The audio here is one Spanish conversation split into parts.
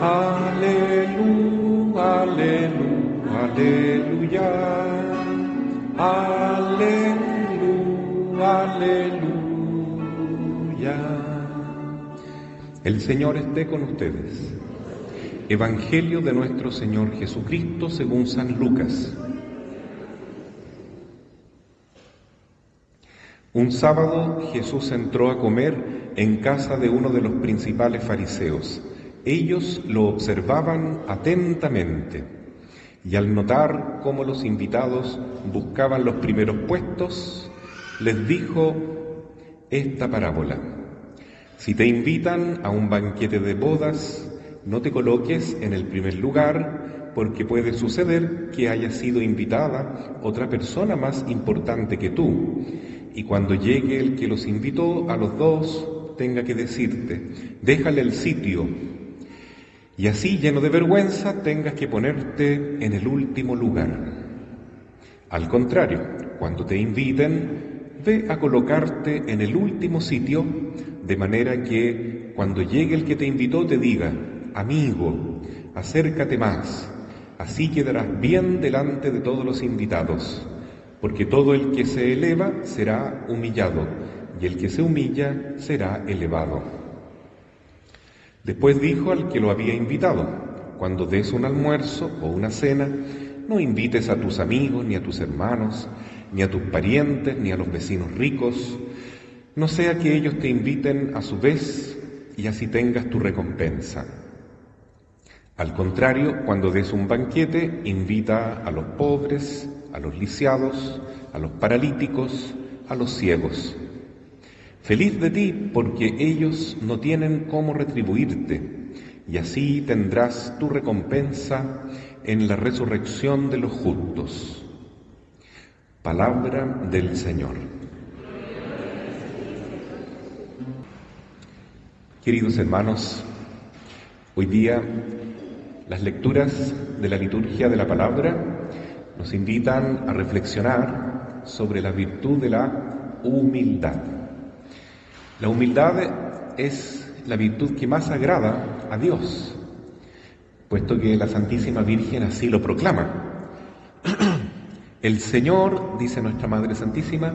Aleluya, aleluya, aleluya. Aleluya, aleluya. El Señor esté con ustedes. Evangelio de nuestro Señor Jesucristo según San Lucas. Un sábado Jesús entró a comer en casa de uno de los principales fariseos. Ellos lo observaban atentamente y al notar cómo los invitados buscaban los primeros puestos, les dijo esta parábola. Si te invitan a un banquete de bodas, no te coloques en el primer lugar, porque puede suceder que haya sido invitada otra persona más importante que tú, y cuando llegue el que los invitó a los dos, tenga que decirte, déjale el sitio, y así, lleno de vergüenza, tengas que ponerte en el último lugar. Al contrario, cuando te inviten, ve a colocarte en el último sitio, de manera que cuando llegue el que te invitó te diga, amigo, acércate más, así quedarás bien delante de todos los invitados, porque todo el que se eleva será humillado, y el que se humilla será elevado. Después dijo al que lo había invitado, cuando des un almuerzo o una cena, no invites a tus amigos, ni a tus hermanos, ni a tus parientes, ni a los vecinos ricos, no sea que ellos te inviten a su vez y así tengas tu recompensa. Al contrario, cuando des un banquete, invita a los pobres, a los lisiados, a los paralíticos, a los ciegos. Feliz de ti, porque ellos no tienen cómo retribuirte, y así tendrás tu recompensa en la resurrección de los justos. Palabra del Señor. Queridos hermanos, hoy día las lecturas de la liturgia de la palabra nos invitan a reflexionar sobre la virtud de la humildad. La humildad es la virtud que más agrada a Dios, puesto que la Santísima Virgen así lo proclama. El Señor, dice nuestra Madre Santísima,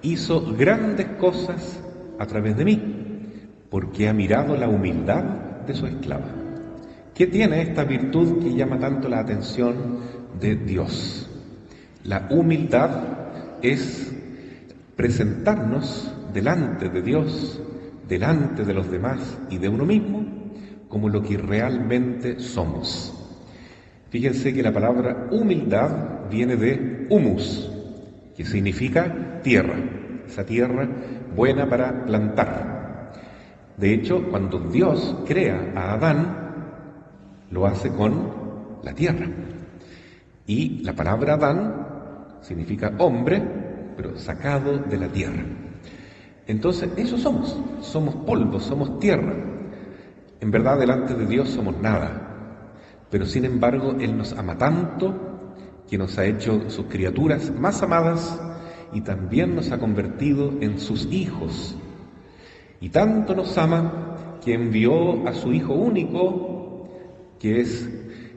hizo grandes cosas a través de mí, porque ha mirado la humildad de su esclava. ¿Qué tiene esta virtud que llama tanto la atención de Dios? La humildad es presentarnos delante de Dios, delante de los demás y de uno mismo, como lo que realmente somos. Fíjense que la palabra humildad viene de humus, que significa tierra, esa tierra buena para plantar. De hecho, cuando Dios crea a Adán, lo hace con la tierra. Y la palabra Adán significa hombre, pero sacado de la tierra. Entonces, eso somos polvo, somos tierra. En verdad, delante de Dios somos nada. Pero sin embargo, Él nos ama tanto que nos ha hecho sus criaturas más amadas y también nos ha convertido en sus hijos. Y tanto nos ama que envió a su Hijo único, que es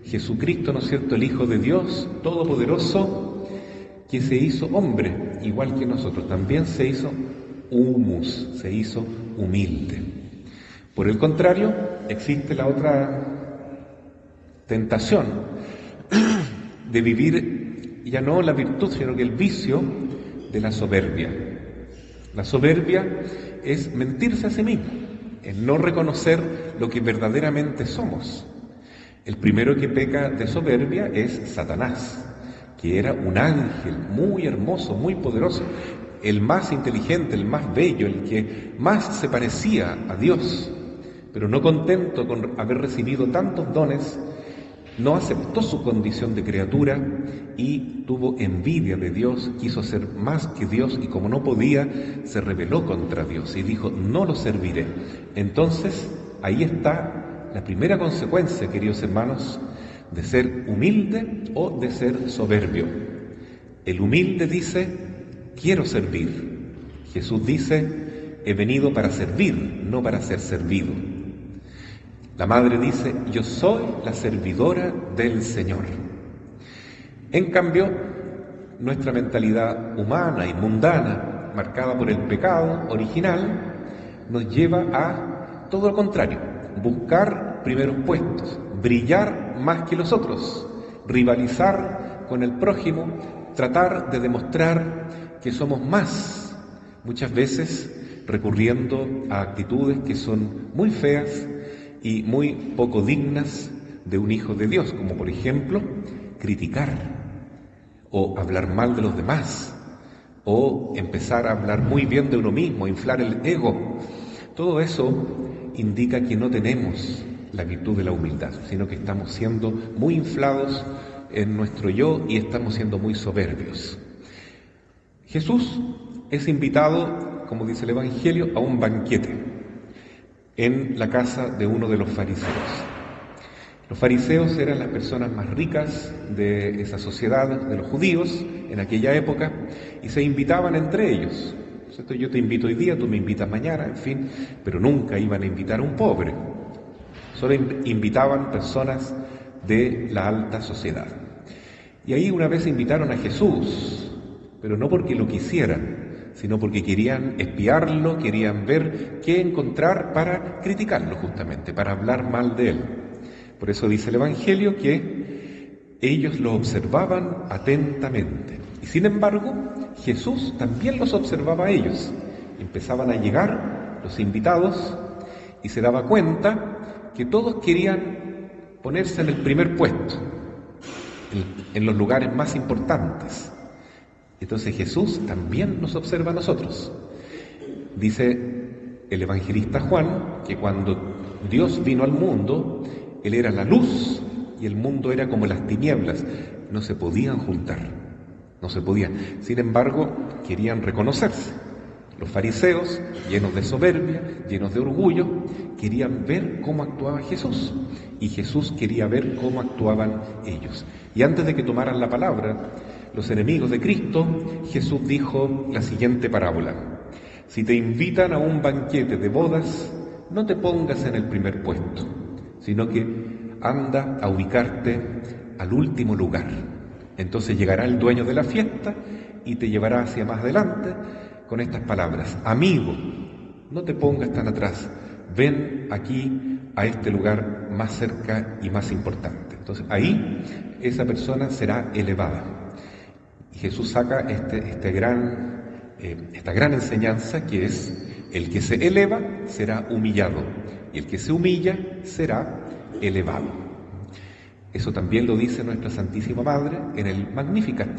Jesucristo, ¿no es cierto?, el Hijo de Dios Todopoderoso, que se hizo hombre, igual que nosotros, también se hizo humus, se hizo humilde. Por el contrario, existe la otra tentación de vivir ya no la virtud, sino que el vicio de la soberbia. La soberbia es mentirse a sí mismo, es no reconocer lo que verdaderamente somos. El primero que peca de soberbia es Satanás, que era un ángel muy hermoso, muy poderoso, el más inteligente, el más bello, el que más se parecía a Dios, pero no contento con haber recibido tantos dones, no aceptó su condición de criatura y tuvo envidia de Dios, quiso ser más que Dios y como no podía, se rebeló contra Dios y dijo, no lo serviré. Entonces, ahí está la primera consecuencia, queridos hermanos, de ser humilde o de ser soberbio. El humilde dice, quiero servir. Jesús dice, he venido para servir, no para ser servido. La madre dice: yo soy la servidora del Señor. En cambio, nuestra mentalidad humana y mundana, marcada por el pecado original, nos lleva a todo lo contrario: buscar primeros puestos, brillar más que los otros, rivalizar con el prójimo, tratar de demostrar que somos más, muchas veces recurriendo a actitudes que son muy feas y muy poco dignas de un hijo de Dios, como por ejemplo criticar o hablar mal de los demás o empezar a hablar muy bien de uno mismo, inflar el ego. Todo eso indica que no tenemos la virtud de la humildad, sino que estamos siendo muy inflados en nuestro yo y estamos siendo muy soberbios. Jesús es invitado, como dice el Evangelio, a un banquete en la casa de uno de los fariseos. Los fariseos eran las personas más ricas de esa sociedad, de los judíos, en aquella época, y se invitaban entre ellos. ¿Cierto? Yo te invito hoy día, tú me invitas mañana, en fin, pero nunca iban a invitar a un pobre. Solo invitaban personas de la alta sociedad. Y ahí una vez invitaron a Jesús, pero no porque lo quisieran, sino porque querían espiarlo, querían ver qué encontrar para criticarlo justamente, para hablar mal de él. Por eso dice el Evangelio que ellos lo observaban atentamente. Y sin embargo, Jesús también los observaba a ellos. Empezaban a llegar los invitados y se daba cuenta que todos querían ponerse en el primer puesto, en los lugares más importantes. Entonces Jesús también nos observa a nosotros. Dice el evangelista Juan que cuando Dios vino al mundo, Él era la luz y el mundo era como las tinieblas. No se podían juntar, no se podían. Sin embargo, querían reconocerse. Los fariseos, llenos de soberbia, llenos de orgullo, querían ver cómo actuaba Jesús. Y Jesús quería ver cómo actuaban ellos. Y antes de que tomaran la palabra, los enemigos de Cristo, Jesús dijo la siguiente parábola: si te invitan a un banquete de bodas, no te pongas en el primer puesto, sino que anda a ubicarte al último lugar. Entonces llegará el dueño de la fiesta y te llevará hacia más adelante con estas palabras: amigo, no te pongas tan atrás, ven aquí a este lugar más cerca y más importante. Entonces ahí esa persona será elevada. Y Jesús saca esta gran enseñanza, que es: el que se eleva será humillado y el que se humilla será elevado. Eso también lo dice nuestra Santísima Madre en el Magnificat.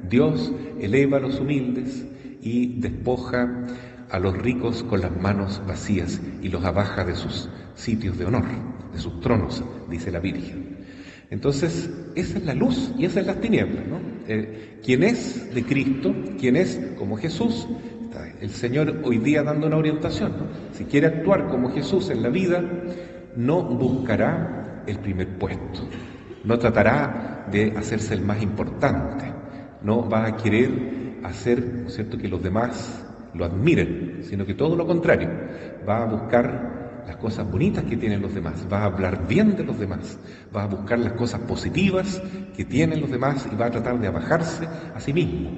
Dios eleva a los humildes y despoja a los ricos con las manos vacías y los abaja de sus sitios de honor, de sus tronos, dice la Virgen. Entonces, esa es la luz y esa es las tinieblas, ¿no? Quien es de Cristo, quien es como Jesús, está el Señor hoy día dando una orientación, ¿no? Si quiere actuar como Jesús en la vida, no buscará el primer puesto, no tratará de hacerse el más importante, no va a querer hacer, ¿no es cierto?, que los demás lo admiren, sino que todo lo contrario, va a buscar las cosas bonitas que tienen los demás, va a hablar bien de los demás, va a buscar las cosas positivas que tienen los demás y va a tratar de abajarse a sí mismo.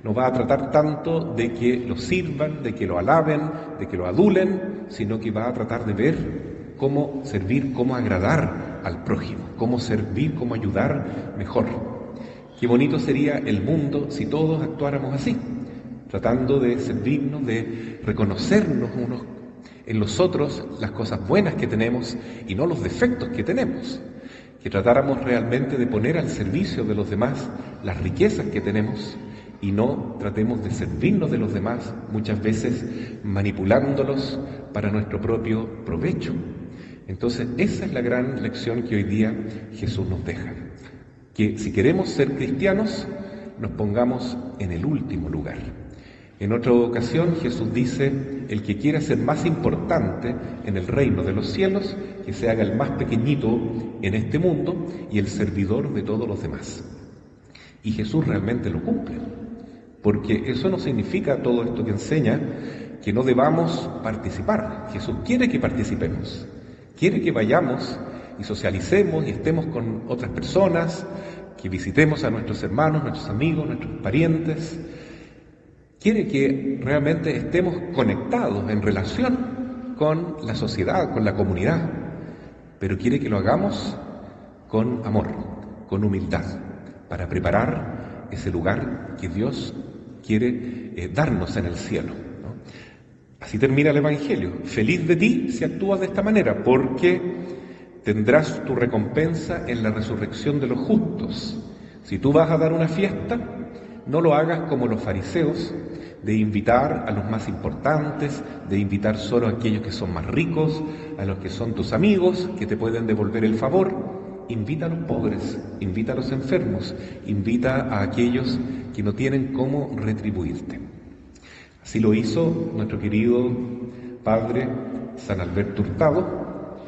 No va a tratar tanto de que lo sirvan, de que lo alaben, de que lo adulen, sino que va a tratar de ver cómo servir, cómo agradar al prójimo, cómo servir, cómo ayudar mejor. Qué bonito sería el mundo si todos actuáramos así, tratando de servirnos, de reconocernos unos en los otros las cosas buenas que tenemos y no los defectos que tenemos, que tratáramos realmente de poner al servicio de los demás las riquezas que tenemos y no tratemos de servirnos de los demás, muchas veces manipulándolos para nuestro propio provecho. Entonces, esa es la gran lección que hoy día Jesús nos deja, que si queremos ser cristianos, nos pongamos en el último lugar. En otra ocasión Jesús dice: el que quiera ser más importante en el reino de los cielos, que se haga el más pequeñito en este mundo y el servidor de todos los demás. Y Jesús realmente lo cumple, porque eso no significa, todo esto que enseña, que no debamos participar. Jesús quiere que participemos, quiere que vayamos y socialicemos y estemos con otras personas, que visitemos a nuestros hermanos, nuestros amigos, nuestros parientes. Quiere que realmente estemos conectados en relación con la sociedad, con la comunidad, pero quiere que lo hagamos con amor, con humildad, para preparar ese lugar que Dios quiere darnos en el cielo, ¿no? Así termina el Evangelio. Feliz de ti si actúas de esta manera, porque tendrás tu recompensa en la resurrección de los justos. Si tú vas a dar una fiesta, no lo hagas como los fariseos, de invitar a los más importantes, de invitar solo a aquellos que son más ricos, a los que son tus amigos, que te pueden devolver el favor. Invita a los pobres, invita a los enfermos, invita a aquellos que no tienen cómo retribuirte. Así lo hizo nuestro querido Padre San Alberto Hurtado.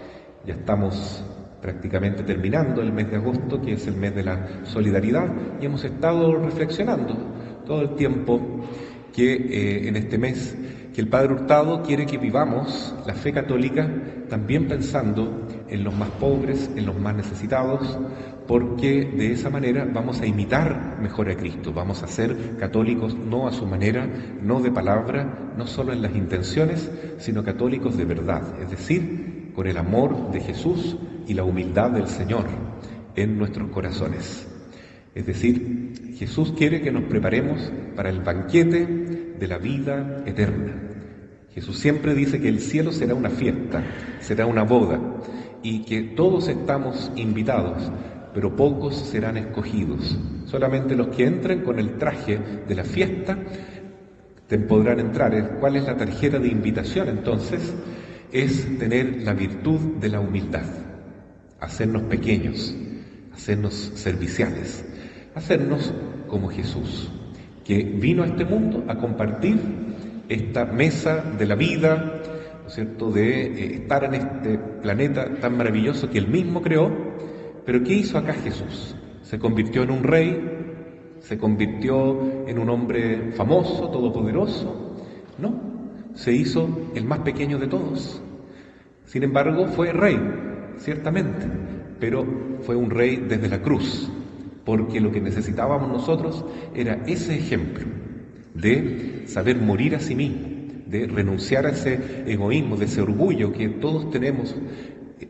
Ya estamos prácticamente terminando el mes de agosto, que es el mes de la solidaridad, y hemos estado reflexionando todo el tiempo que en este mes, que el Padre Hurtado quiere que vivamos la fe católica también pensando en los más pobres, en los más necesitados, porque de esa manera vamos a imitar mejor a Cristo, vamos a ser católicos no a su manera, no de palabra, no solo en las intenciones, sino católicos de verdad, es decir, con el amor de Jesús y la humildad del Señor en nuestros corazones. Es decir, Jesús quiere que nos preparemos para el banquete de la vida eterna. Jesús siempre dice que el cielo será una fiesta, será una boda, y que todos estamos invitados, pero pocos serán escogidos. Solamente los que entren con el traje de la fiesta podrán entrar. ¿Cuál es la tarjeta de invitación entonces? Es tener la virtud de la humildad, hacernos pequeños, hacernos serviciales, hacernos como Jesús, que vino a este mundo a compartir esta mesa de la vida, ¿no es cierto?, de estar en este planeta tan maravilloso que Él mismo creó. Pero ¿qué hizo acá Jesús? ¿Se convirtió en un rey? ¿Se convirtió en un hombre famoso, todopoderoso? No, se hizo el más pequeño de todos. Sin embargo, fue rey, ciertamente, pero fue un rey desde la cruz, porque lo que necesitábamos nosotros era ese ejemplo de saber morir a sí mismo, de renunciar a ese egoísmo, de ese orgullo que todos tenemos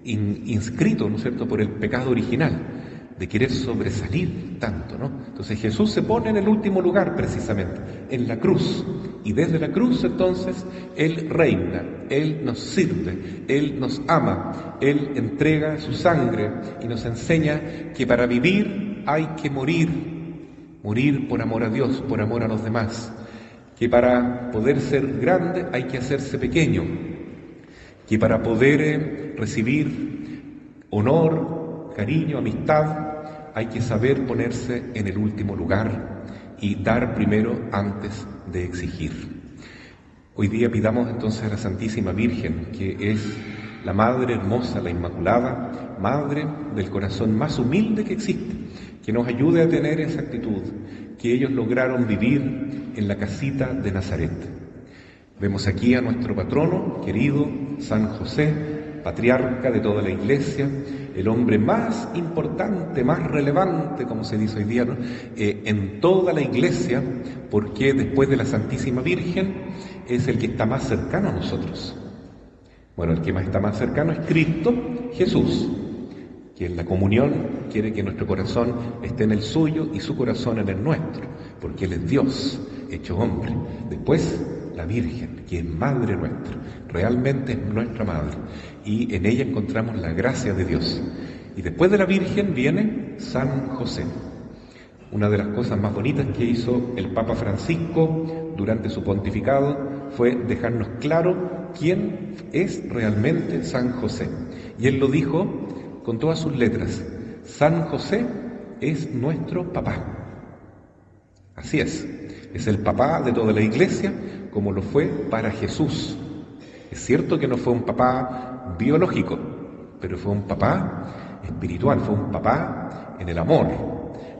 inscrito, ¿no es cierto?, por el pecado original, de querer sobresalir tanto, ¿no? Entonces Jesús se pone en el último lugar precisamente, en la cruz, y desde la cruz entonces Él reina, Él nos sirve, Él nos ama, Él entrega su sangre y nos enseña que para vivir hay que morir por amor a Dios, por amor a los demás, que para poder ser grande hay que hacerse pequeño, que para poder recibir honor, cariño, amistad, hay que saber ponerse en el último lugar y dar primero antes de exigir. Hoy día pidamos entonces a la Santísima Virgen, que es la Madre hermosa, la Inmaculada, Madre del corazón más humilde que existe, que nos ayude a tener esa actitud que ellos lograron vivir en la casita de Nazaret. Vemos aquí a nuestro patrono querido, San José, patriarca de toda la Iglesia, el hombre más importante, más relevante, como se dice hoy día, ¿no?, en toda la Iglesia, porque después de la Santísima Virgen es el que está más cercano a nosotros. Bueno, el que más está más cercano es Cristo Jesús, que en la comunión quiere que nuestro corazón esté en el suyo y su corazón en el nuestro, porque Él es Dios hecho hombre. Después la Virgen, que es Madre nuestra, realmente es nuestra Madre, y en ella encontramos la gracia de Dios. Y después de la Virgen viene San José. Una de las cosas más bonitas que hizo el Papa Francisco durante su pontificado fue dejarnos claro quién es realmente San José. Y él lo dijo con todas sus letras: San José es nuestro papá. Así es el papá de toda la Iglesia, como lo fue para Jesús. Es cierto que no fue un papá biológico, pero fue un papá espiritual, fue un papá en el amor,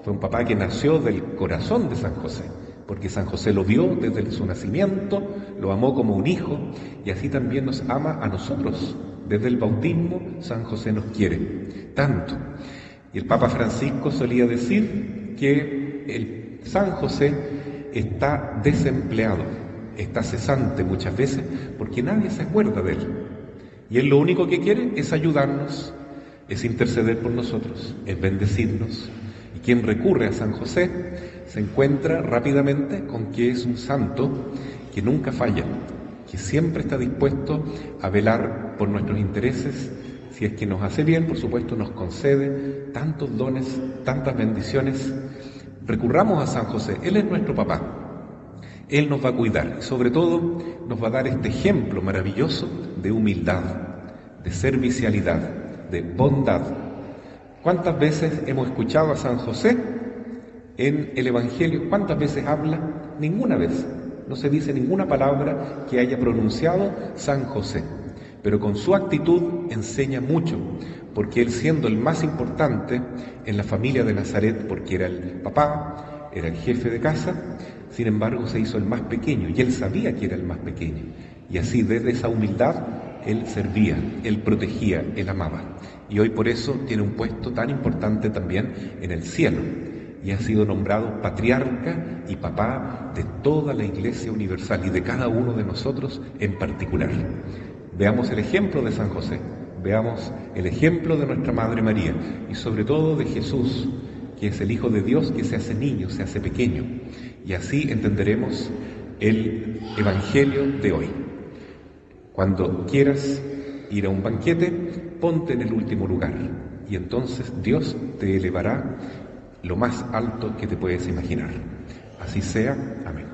fue un papá que nació del corazón de San José, porque San José lo vio desde su nacimiento, lo amó como un hijo, y así también nos ama a nosotros Desde el bautismo, San José nos quiere tanto. Y el Papa Francisco solía decir que el San José está desempleado, está cesante muchas veces, porque nadie se acuerda de él. Y él lo único que quiere es ayudarnos, es interceder por nosotros, es bendecirnos. Y quien recurre a San José se encuentra rápidamente con que es un santo que nunca falla, que siempre está dispuesto a velar por nuestros intereses. Si es que nos hace bien, por supuesto, nos concede tantos dones, tantas bendiciones. Recurramos a San José, Él es nuestro papá. Él nos va a cuidar y sobre todo nos va a dar este ejemplo maravilloso de humildad, de servicialidad, de bondad. ¿Cuántas veces hemos escuchado a San José en el Evangelio? ¿Cuántas veces habla? Ninguna vez. No se dice ninguna palabra que haya pronunciado San José. Pero con su actitud enseña mucho, porque él, siendo el más importante en la familia de Nazaret, porque era el papá, era el jefe de casa, sin embargo se hizo el más pequeño, y él sabía que era el más pequeño, y así desde esa humildad él servía, él protegía, él amaba, y hoy por eso tiene un puesto tan importante también en el cielo, y ha sido nombrado patriarca y papá de toda la Iglesia universal y de cada uno de nosotros en particular. Veamos el ejemplo de San José, veamos el ejemplo de nuestra Madre María y sobre todo de Jesús, que es el Hijo de Dios que se hace niño, se hace pequeño. Y así entenderemos el Evangelio de hoy. Cuando quieras ir a un banquete, ponte en el último lugar y entonces Dios te elevará lo más alto que te puedes imaginar. Así sea. Amén.